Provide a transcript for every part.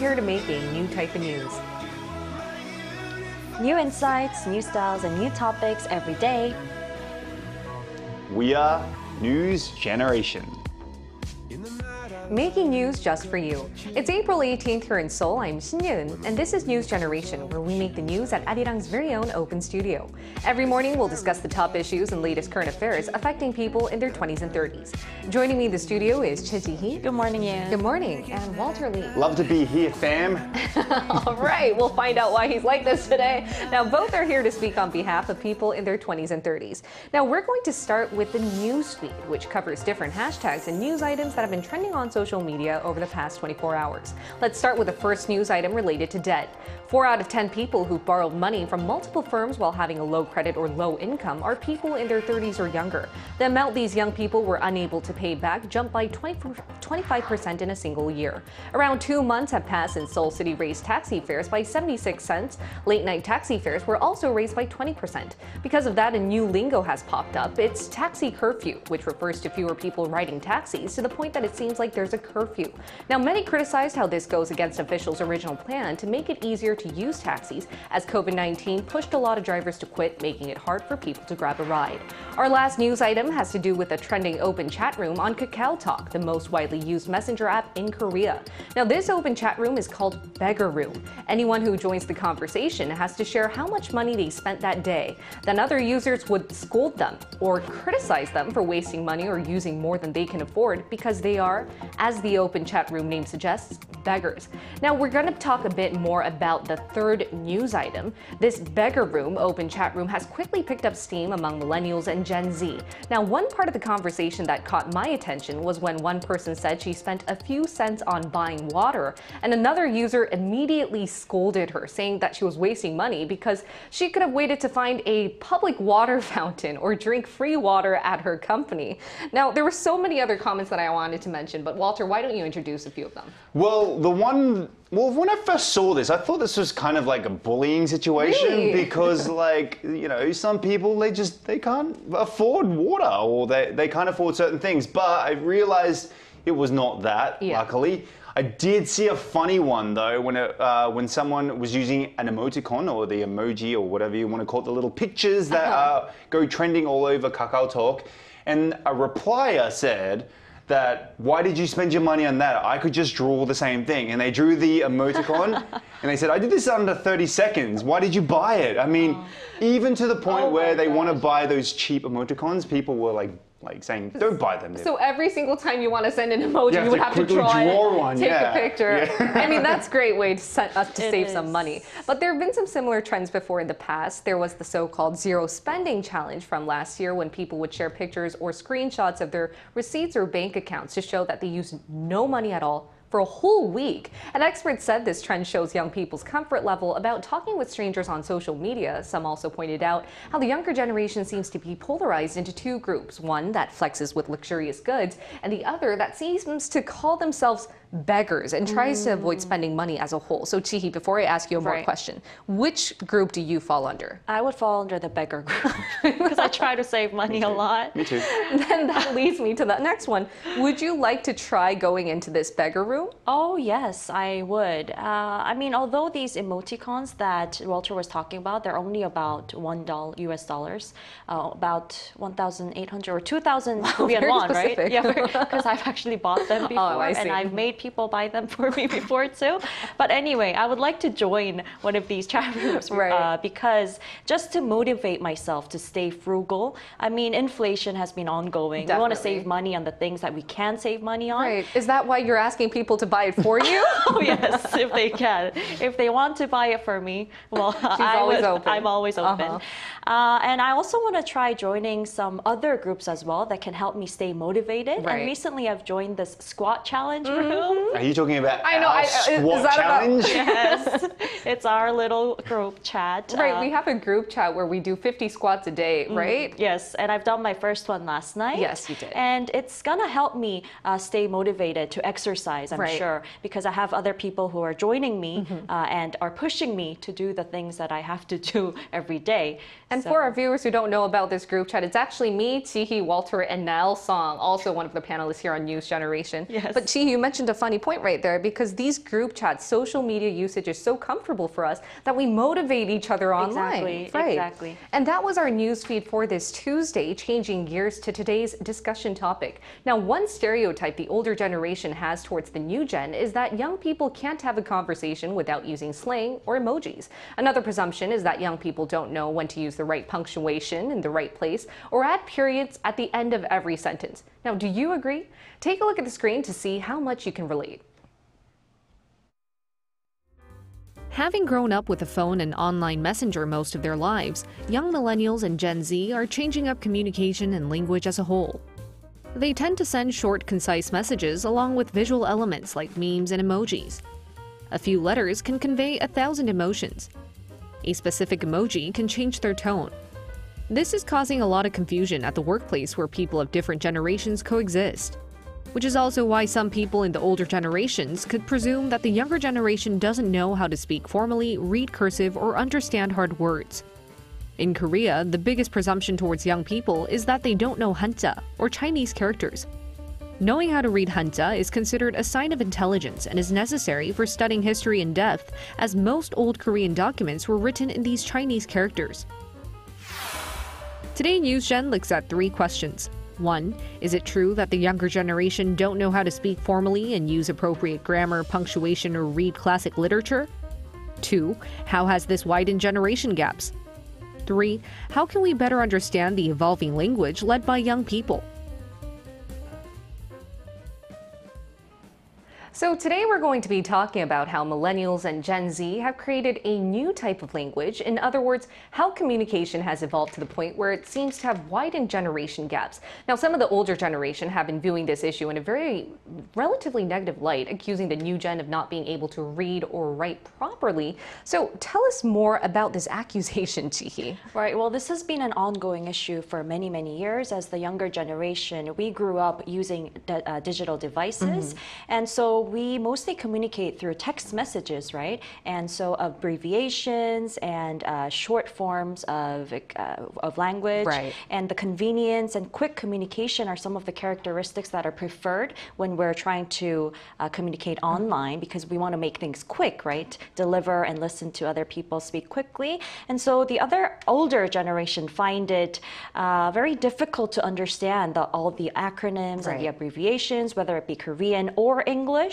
here to make a new type of news. New insights, new styles, and new topics every day. We are News Generation. Making news just for you. It's April 18th here in Seoul. I'm Shin-Yun, and this is News Generation, where we make the news at Arirang's very own open studio. Every morning, we'll discuss the top issues and latest current affairs affecting people in their 20s and 30s. Joining me in the studio is Choi Ji-hee. Good morning, Yun. Good morning. And Walter Lee. Love to be here, fam. All right, we'll find out why he's like this today. Now, both are here to speak on behalf of people in their 20s and 30s. Now, we're going to start with the news feed, which covers different hashtags and news items that have been trending on social media over the past 24 hours. Let's start with the first news item related to debt. 4 out of 10 people who borrowed money from multiple firms while having a low credit or low income are people in their 30s or younger. The amount these young people were unable to pay back jumped by 25% in a single year. Around 2 months have passed since Seoul City raised taxi fares by 76 cents. Late-night taxi fares were also raised by 20%. Because of that, a new lingo has popped up. It's taxi curfew, which refers to fewer people riding taxis to the point that it seems like there's a curfew. Now, many criticized how this goes against officials' original plan to make it easier to use taxis, as COVID-19 pushed a lot of drivers to quit, making it hard for people to grab a ride. Our last news item has to do with a trending open chat room on Kakao Talk, the most widely used messenger app in Korea. Now, this open chat room is called Beggar Room. Anyone who joins the conversation has to share how much money they spent that day. Then other users would scold them or criticize them for wasting money or using more than they can afford because they are, as the open chat room name suggests, beggars. Now, we're going to talk a bit more about the third news item. This Beggar Room open chat room has quickly picked up steam among millennials and Gen Z. Now, one part of the conversation that caught my attention was when one person said she spent a few cents on buying water, and another user immediately scolded her, saying that she was wasting money because she could have waited to find a public water fountain or drink free water at her company. Now, there were so many other comments that I wanted to mention, but Walter, why don't you introduce a few of them? Well, when I first saw this, I thought this was kind of like a bullying situation. Really? Because, like, you know, some people, they can't afford water, or they can't afford certain things. But I realized it was not that, luckily. I did see a funny one, though, when someone was using an emoticon, or the emoji, or whatever you want to call it, the little pictures that go trending all over Kakao Talk. And a replier said that, why did you spend your money on that? I could just draw the same thing. And they drew the emoticon and they said, I did this under 30 seconds. Why did you buy it? I mean, even to the point where they want to buy those cheap emoticons, people were like saying, don't buy them. So every single time you want to send an emoji, you would have to draw one, take a picture. Yeah. I mean, that's a great way to save some money. But there have been some similar trends before in the past. There was the so-called zero spending challenge from last year, when people would share pictures or screenshots of their receipts or bank accounts to show that they used no money at all for a whole week. And experts said this trend shows young people's comfort level about talking with strangers on social media. Some also pointed out how the younger generation seems to be polarized into two groups, one that flexes with luxurious goods, and the other that seems to call themselves beggars and tries to avoid spending money as a whole. So Chi-hee, before I ask you a more question, which group do you fall under? I would fall under the beggar group because I try to save money a lot. Me too. Then that leads me to the next one. Would you like to try going into this beggar room? Oh, yes, I would. I mean, although these emoticons that Walter was talking about, they're only about $1 US dollars, about 1,800 or 2,000 Korean won, right? Yeah, because I've actually bought them before, and I've made people buy them for me before too. But anyway, I would like to join one of these chat rooms because just to motivate myself to stay frugal. I mean, inflation has been ongoing. Definitely. We want to save money on the things that we can save money on. Right. Is that why you're asking people to buy it for you? Oh, yes, if they can. If they want to buy it for me, well, I'm always open. And I also want to try joining some other groups as well that can help me stay motivated. And recently I've joined this squat challenge room. Are you talking about squat challenge? Yes, it's our little group chat. Right, we have a group chat where we do 50 squats a day, right? Yes, and I've done my first one last night. Yes, you did. And it's gonna help me stay motivated to exercise, I'm sure, because I have other people who are joining me and are pushing me to do the things that I have to do every day. And for our viewers who don't know about this group chat, it's actually me, Chi-hee, Walter, and Nell Song, also one of the panelists here on News Generation. Yes. But Chi-hee, you mentioned a funny point right there, because these group chats, social media usage is so comfortable for us that we motivate each other online. Exactly. And that was our news feed for this Tuesday, changing gears to today's discussion topic. Now, one stereotype the older generation has towards the new gen is that young people can't have a conversation without using slang or emojis. Another presumption is that young people don't know when to use the right punctuation in the right place or add periods at the end of every sentence. Now, do you agree? Take a look at the screen to see how much you can relate. Having grown up with a phone and online messenger most of their lives, young millennials and Gen Z are changing up communication and language as a whole. They tend to send short, concise messages along with visual elements like memes and emojis. A few letters can convey 1,000 emotions. A specific emoji can change their tone. This is causing a lot of confusion at the workplace where people of different generations coexist, which is also why some people in the older generations could presume that the younger generation doesn't know how to speak formally, read cursive, or understand hard words. In Korea, the biggest presumption towards young people is that they don't know Hanja, or Chinese characters. Knowing how to read Hanja is considered a sign of intelligence and is necessary for studying history in depth, as most old Korean documents were written in these Chinese characters. Today, NewsGen looks at 3 questions. 1. Is it true that the younger generation don't know how to speak formally and use appropriate grammar, punctuation, or read classic literature? 2. How has this widened generation gaps? 3. How can we better understand the evolving language led by young people? So today we're going to be talking about how millennials and Gen Z have created a new type of language. In other words, how communication has evolved to the point where it seems to have widened generation gaps. Now, some of the older generation have been viewing this issue in a very relatively negative light, accusing the new gen of not being able to read or write properly. So tell us more about this accusation, Jihi. Right, well, this has been an ongoing issue for many, many years. As the younger generation, we grew up using digital devices. And so we mostly communicate through text messages, right? And so abbreviations and short forms of language, right. And the convenience and quick communication are some of the characteristics that are preferred when we're trying to communicate online, because we want to make things quick, right? Deliver and listen to other people speak quickly. And so the other older generation find it very difficult to understand all the acronyms right. and the abbreviations, whether it be Korean or English.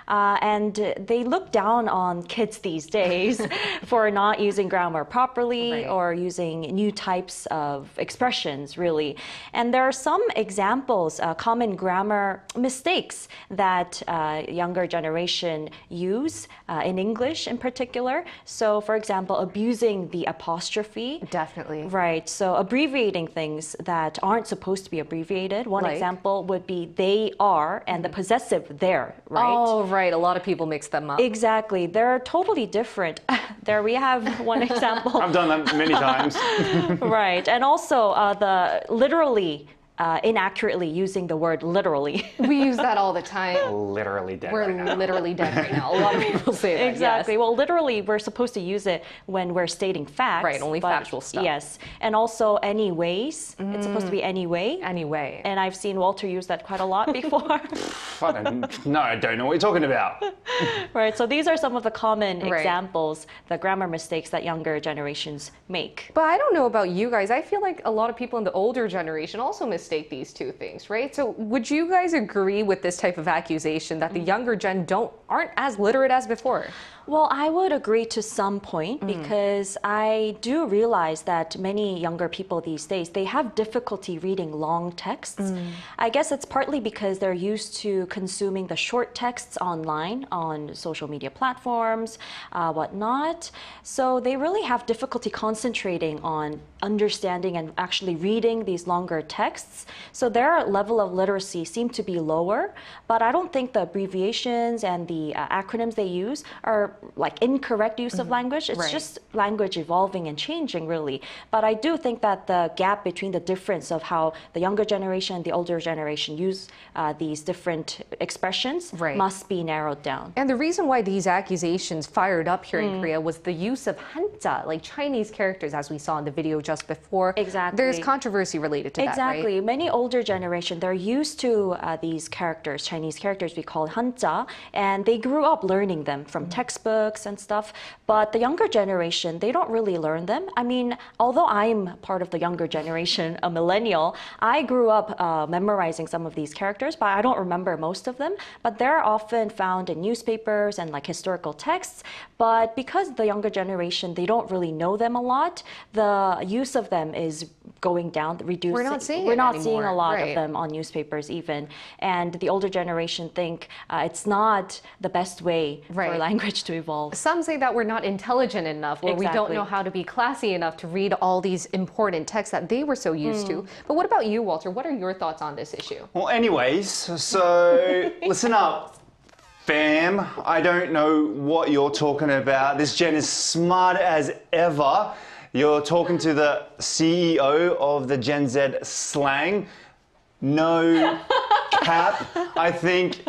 And they look down on kids these days for not using grammar properly right. or using new types of expressions, really. And there are some examples, common grammar mistakes that younger generation use in English in particular. So, for example, abusing the apostrophe. Definitely. Right. So abbreviating things that aren't supposed to be abbreviated. One example would be they are and the possessive there, right? Oh, right. A lot of people mix them up. Exactly. They're totally different. There we have one example. I've done that many times. Right. And also the literally inaccurately using the word literally. We use that all the time. Literally dead We're right now. literally dead right now. A lot of people say that. Exactly. Yes. Well, literally, we're supposed to use it when we're stating facts. Right, only factual stuff. Yes. And also anyways. It's supposed to be anyway. Anyway. And I've seen Walter use that quite a lot before. I don't know what you're talking about. Right. So these are some of the common examples, the grammar mistakes that younger generations make. But I don't know about you guys. I feel like a lot of people in the older generation also mistake these two things, right? So would you guys agree with this type of accusation that the younger gen aren't as literate as before? Well, I would agree to some point because I do realize that many younger people these days, they have difficulty reading long texts. I guess it's partly because they're used to consuming the short texts online on social media platforms, whatnot. So they really have difficulty concentrating on understanding and actually reading these longer texts. So their level of literacy seem to be lower, but I don't think the abbreviations and the acronyms they use are like incorrect use of language. It's just language evolving and changing, really. But I do think that the gap between the difference of how the younger generation and the older generation use these different expressions must be narrowed down. And the reason why these accusations fired up here in Korea was the use of Hanja, like Chinese characters, as we saw in the video just before. Exactly. There's controversy related to that, right? Exactly. exactly. Many older generation, they're used to these characters, Chinese characters we call hanja, and they grew up learning them from textbooks and stuff. But the younger generation, they don't really learn them. I mean, although I'm part of the younger generation, a millennial, I grew up memorizing some of these characters, but I don't remember most of them. But they're often found in newspapers and like historical texts. But because the younger generation, they don't really know them a lot, the use of them is going down, reducing. We're not seeing a lot right. of them on newspapers even. And the older generation think it's not the best way right. for language to evolve. Some say that we're not intelligent enough, or we don't know how to be classy enough to read all these important texts that they were so used to. But what about you, Walter? What are your thoughts on this issue? Well, anyways, so listen up, fam. I don't know what you're talking about. This gen is smart as ever. You're talking to the CEO of the Gen Z slang. No cap. I think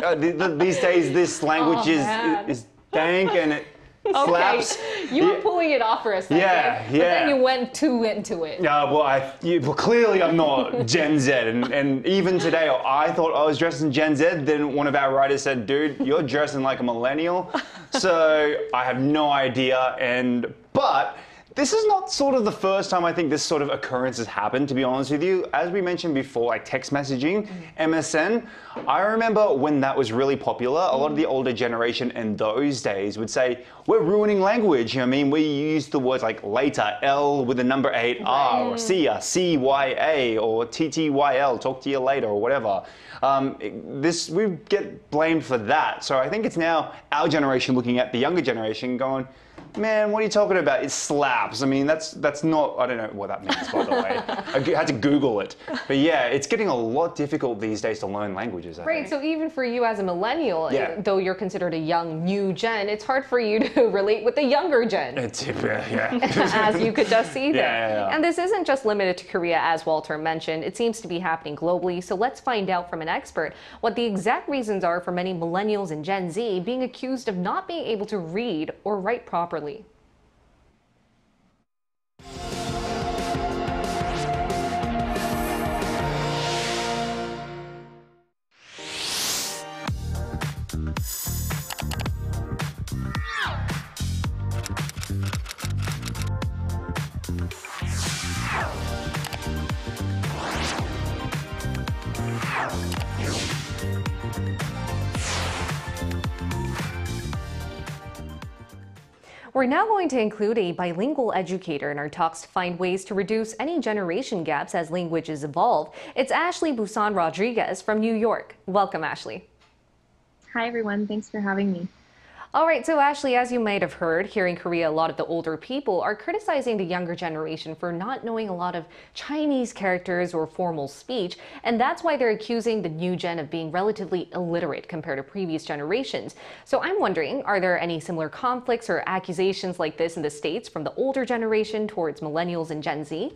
these days this language is dank and it slaps. You were pulling it off for a second. Yeah. But then you went too into it. Well, clearly I'm not Gen Z. And even today, I thought I was dressed in Gen Z. Then one of our writers said, dude, you're dressing like a millennial. So I have no idea. But this is not sort of the first time I think this sort of occurrence has happened, to be honest with you. As we mentioned before, like text messaging, MSN, I remember when that was really popular, a lot of the older generation in those days would say, we're ruining language. You know what I mean? We use the words like later, L with the number 8, R, or see ya, CYA, or TTYL, talk to you later, or whatever. We get blamed for that. So I think it's now our generation looking at the younger generation going, man, what are you talking about? It slaps. I mean, that's not, I don't know what that means, by the way. I had to Google it. But yeah, it's getting a lot difficult these days to learn languages, I think. So even for you as a millennial, though you're considered a young, new gen, it's hard for you to relate with the younger gen. As you could just see there. And this isn't just limited to Korea, as Walter mentioned. It seems to be happening globally. So let's find out from an expert what the exact reasons are for many millennials and Gen Z being accused of not being able to read or write properly. We're now going to include a bilingual educator in our talks to find ways to reduce any generation gaps as languages evolve. It's Ashley Busan Rodriguez from New York. Welcome, Ashley. Hi, everyone. Thanks for having me. All right, so Ashley, as you might have heard, here in Korea, a lot of the older people are criticizing the younger generation for not knowing a lot of Chinese characters or formal speech, and that's why they're accusing the new gen of being relatively illiterate compared to previous generations. So I'm wondering, are there any similar conflicts or accusations like this in the States from the older generation towards millennials and Gen Z?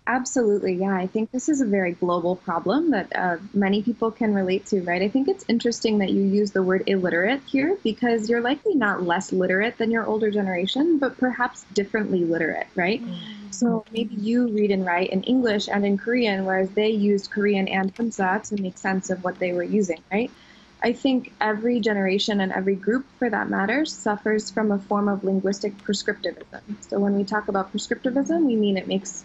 Absolutely, yeah. I think this is a very global problem that many people can relate to, right? I think it's interesting that you use the word illiterate here because you're likely not less literate than your older generation, but perhaps differently literate, right? So maybe you read and write in English and in Korean, whereas they used Korean and Hanja to make sense of what they were using, right? I think every generation and every group, for that matter, suffers from a form of linguistic prescriptivism. So when we talk about prescriptivism, we mean it makes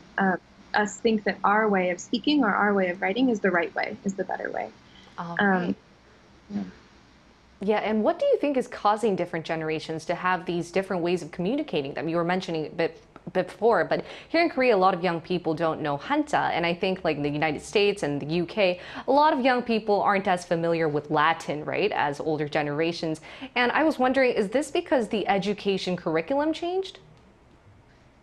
us think that our way of speaking or our way of writing is the right way, is the better way. Yeah, and what do you think is causing different generations to have these different ways of communicating them? You were mentioning a bit before, but here in Korea, a lot of young people don't know Hanja, and I think like in the United States and the UK, a lot of young people aren't as familiar with Latin, right, as older generations. And I was wondering, is this because the education curriculum changed?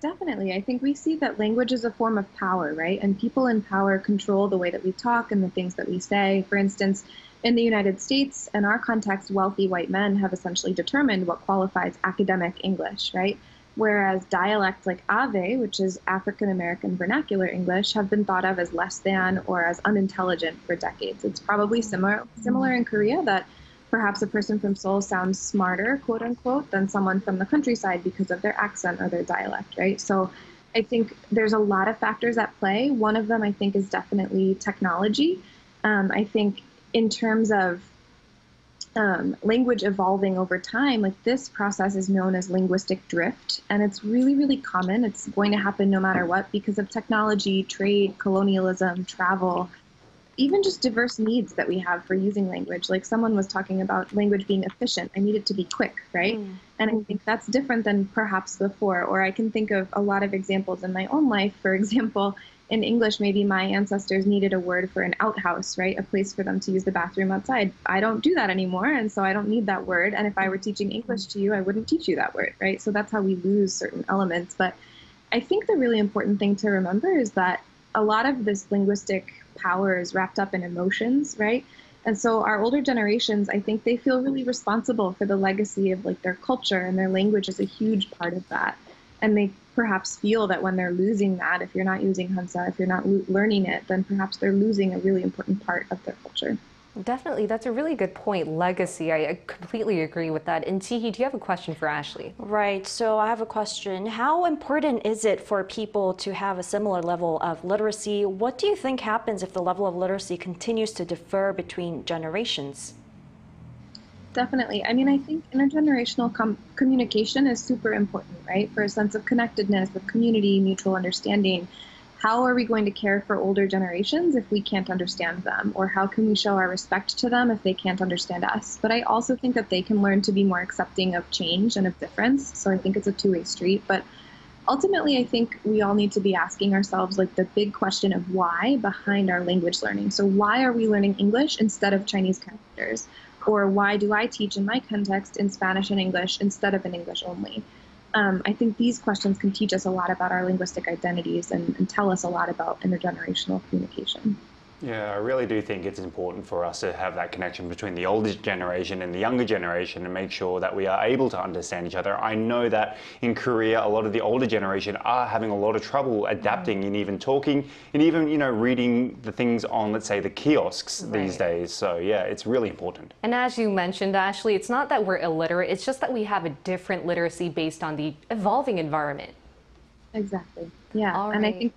Definitely. I think we see that language is a form of power, right? And people in power control the way that we talk and the things that we say. For instance, in the United States, in our context, wealthy white men have essentially determined what qualifies academic English, right? Whereas dialects like Ave, which is African American vernacular English, have been thought of as less than or as unintelligent for decades. It's probably similar in Korea that perhaps a person from Seoul sounds smarter, quote unquote, than someone from the countryside because of their accent or their dialect, right? So I think there's a lot of factors at play. One of them, I think, is definitely technology. I think in terms of language evolving over time, like this process is known as linguistic drift, and it's really, really common. It's going to happen no matter what because of technology, trade, colonialism, travel, even just diverse needs that we have for using language. Like someone was talking about language being efficient. I need it to be quick, right? And I think that's different than perhaps before. Or I can think of a lot of examples in my own life. For example, in English, maybe my ancestors needed a word for an outhouse, right? A place for them to use the bathroom outside. I don't do that anymore, and so I don't need that word. And if I were teaching English to you, I wouldn't teach you that word, right? So that's how we lose certain elements. But I think the really important thing to remember is that a lot of this linguistic power is wrapped up in emotions, right? And so our older generations, I think they feel really responsible for the legacy of like their culture, and their language is a huge part of that. And they perhaps feel that when they're losing that, if you're not using Hansa, if you're not learning it, then perhaps they're losing a really important part of their culture. Definitely. That's a really good point. Legacy. I completely agree with that. And Tihi, do you have a question for Ashley? Right. So I have a question. How important is it for people to have a similar level of literacy? What do you think happens if the level of literacy continues to differ between generations? Definitely. I mean, I think intergenerational communication is super important, right? For a sense of connectedness, of community, mutual understanding. How are we going to care for older generations if we can't understand them? Or how can we show our respect to them if they can't understand us? But I also think that they can learn to be more accepting of change and of difference. So I think it's a two-way street. But ultimately, I think we all need to be asking ourselves like the big question of why behind our language learning. So why are we learning English instead of Chinese characters? Or why do I teach in my context in Spanish and English instead of in English only? I think these questions can teach us a lot about our linguistic identities and tell us a lot about intergenerational communication. Yeah, I really do think it's important for us to have that connection between the older generation and the younger generation and make sure that we are able to understand each other. I know that in Korea, a lot of the older generation are having a lot of trouble adapting and even talking and even, reading the things on, let's say, the kiosks these days. So yeah, it's really important. And as you mentioned, Ashley, it's not that we're illiterate, it's just that we have a different literacy based on the evolving environment. Exactly. Yeah. All and right. I think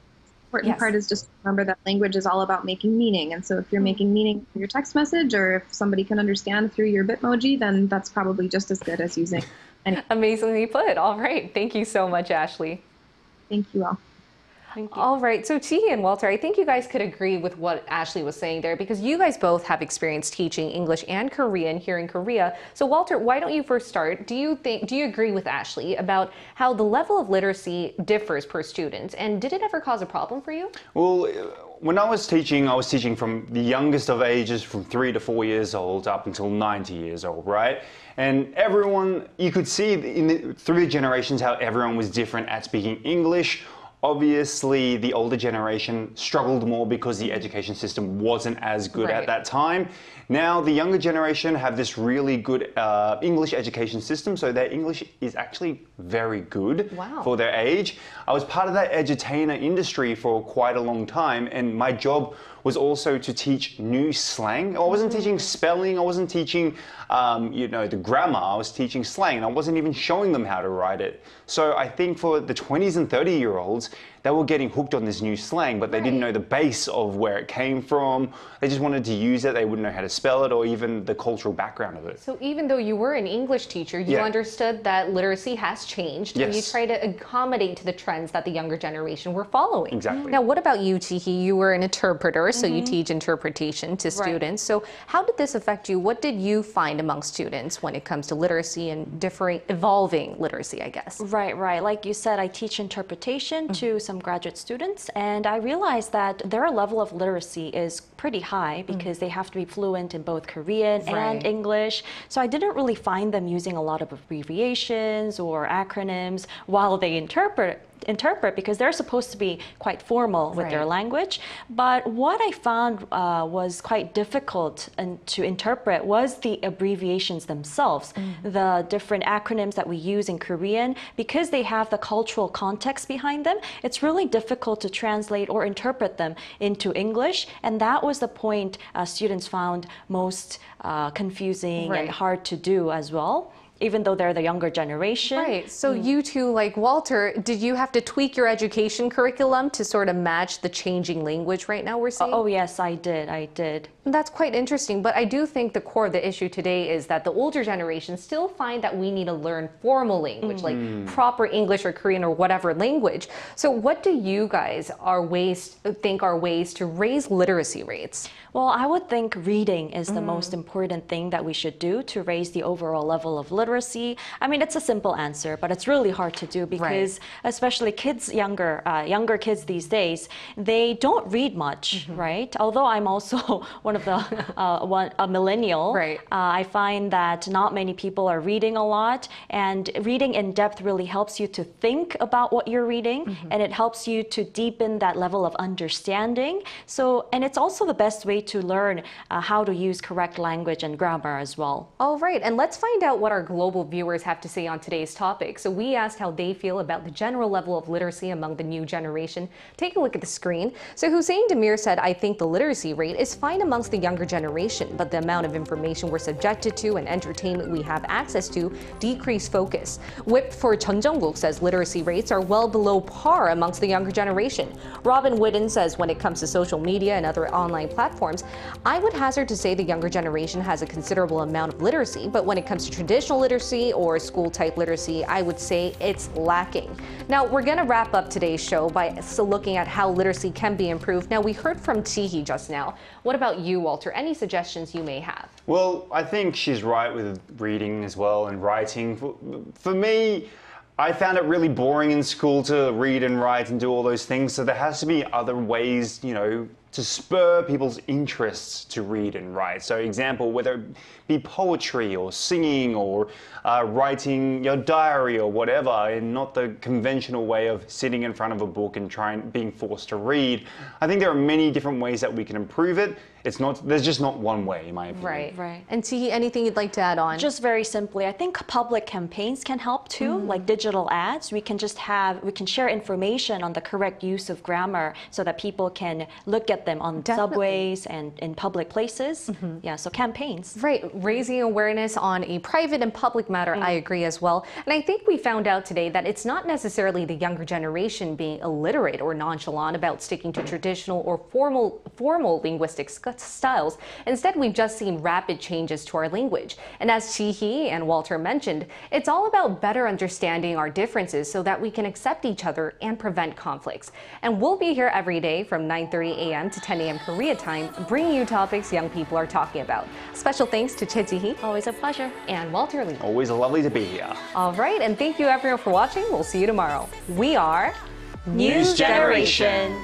important part is just to remember that language is all about making meaning. And so if you're making meaning through your text message, or if somebody can understand through your Bitmoji, then that's probably just as good as using any. Amazingly put. All right. Thank you so much, Ashley. Thank you all. Thank you. All right, so Tihi and Walter, I think you guys could agree with what Ashley was saying there because you guys both have experience teaching English and Korean here in Korea. So Walter, why don't you first start? Do you agree with Ashley about how the level of literacy differs per student? And did it ever cause a problem for you? Well, when I was teaching from the youngest of ages, from 3 to 4 years old up until 90 years old, right? And everyone, you could see through the generations how everyone was different at speaking English. Obviously, the older generation struggled more because the education system wasn't as good at that time. Now, the younger generation have this really good English education system, so their English is actually very good for their age. I was part of that edutainer industry for quite a long time, and my job was also to teach new slang. I wasn't teaching spelling, I wasn't teaching the grammar, I was teaching slang, and I wasn't even showing them how to write it. So I think for the 20s and 30-year-olds, they were getting hooked on this new slang, but they didn't know the base of where it came from. They just wanted to use it, they wouldn't know how to spell it or even the cultural background of it. So even though you were an English teacher, you understood that literacy has changed and you try to accommodate to the trends that the younger generation were following. Exactly. Now, what about you, Tihi? You were an interpreter, so you teach interpretation to students. So how did this affect you? What did you find among students when it comes to literacy and evolving literacy, I guess? Right. Like you said, I teach interpretation to some graduate students, and I realized that their level of literacy is pretty high because they have to be fluent in both Korean and English. So I didn't really find them using a lot of abbreviations or acronyms while they interpret because they're supposed to be quite formal with their language. But what I found was quite difficult to interpret was the abbreviations themselves, the different acronyms that we use in Korean. Because they have the cultural context behind them, it's really difficult to translate or interpret them into English. And that was the point students found most confusing and hard to do as well. even though they're the younger generation. Right. So you two, like Walter, did you have to tweak your education curriculum to sort of match the changing language right now we're seeing? Oh yes, I did. That's quite interesting, but I do think the core of the issue today is that the older generation still find that we need to learn formal language, like proper English or Korean or whatever language. So what do you guys think are ways to raise literacy rates? Well, I would think reading is the most important thing that we should do to raise the overall level of literacy. I mean, it's a simple answer, but it's really hard to do because especially kids, younger kids these days, they don't read much, right? Although I'm also one of the a millennial, I find that not many people are reading a lot, and reading in depth really helps you to think about what you're reading, and it helps you to deepen that level of understanding. So, and it's also the best way to learn how to use correct language and grammar as well. All right, and let's find out what our global viewers have to say on today's topic. So we asked how they feel about the general level of literacy among the new generation. Take a look at the screen. So Hussein Demir said, I think the literacy rate is fine amongst the younger generation, but the amount of information we're subjected to and entertainment we have access to decrease focus. Whip for Chun Jung-guk says literacy rates are well below par amongst the younger generation. Robin Whitten says when it comes to social media and other online platforms, I would hazard to say the younger generation has a considerable amount of literacy, but when it comes to traditional literacy or school-type literacy, I would say it's lacking. Now, we're going to wrap up today's show by looking at how literacy can be improved. Now, we heard from Chi-hee just now. What about you, Walter? Any suggestions you may have? Well, I think she's right with reading as well and writing. For me, I found it really boring in school to read and write and do all those things, so there has to be other ways, to spur people's interests to read and write. So example, whether it be poetry or singing or writing your diary or whatever, and not the conventional way of sitting in front of a book and being forced to read. I think there are many different ways that we can improve it. There's just not one way, in my opinion. Right. And T, anything you'd like to add on? Just very simply, I think public campaigns can help too, like digital ads. We can share information on the correct use of grammar so that people can look at them on subways and in public places. Yeah, so campaigns. Right, raising awareness on a private and public matter, I agree as well. And I think we found out today that it's not necessarily the younger generation being illiterate or nonchalant about sticking to traditional or formal linguistic styles. Instead, we've just seen rapid changes to our language. And as Chi-hee and Walter mentioned, it's all about better understanding our differences so that we can accept each other and prevent conflicts. And we'll be here every day from 9:30 a.m. to 10 a.m. Korea time, bringing you topics young people are talking about. Special thanks to Chi-hee. Always a pleasure. And Walter Lee. Always lovely to be here. All right, and thank you everyone for watching. We'll see you tomorrow. We are News Generation.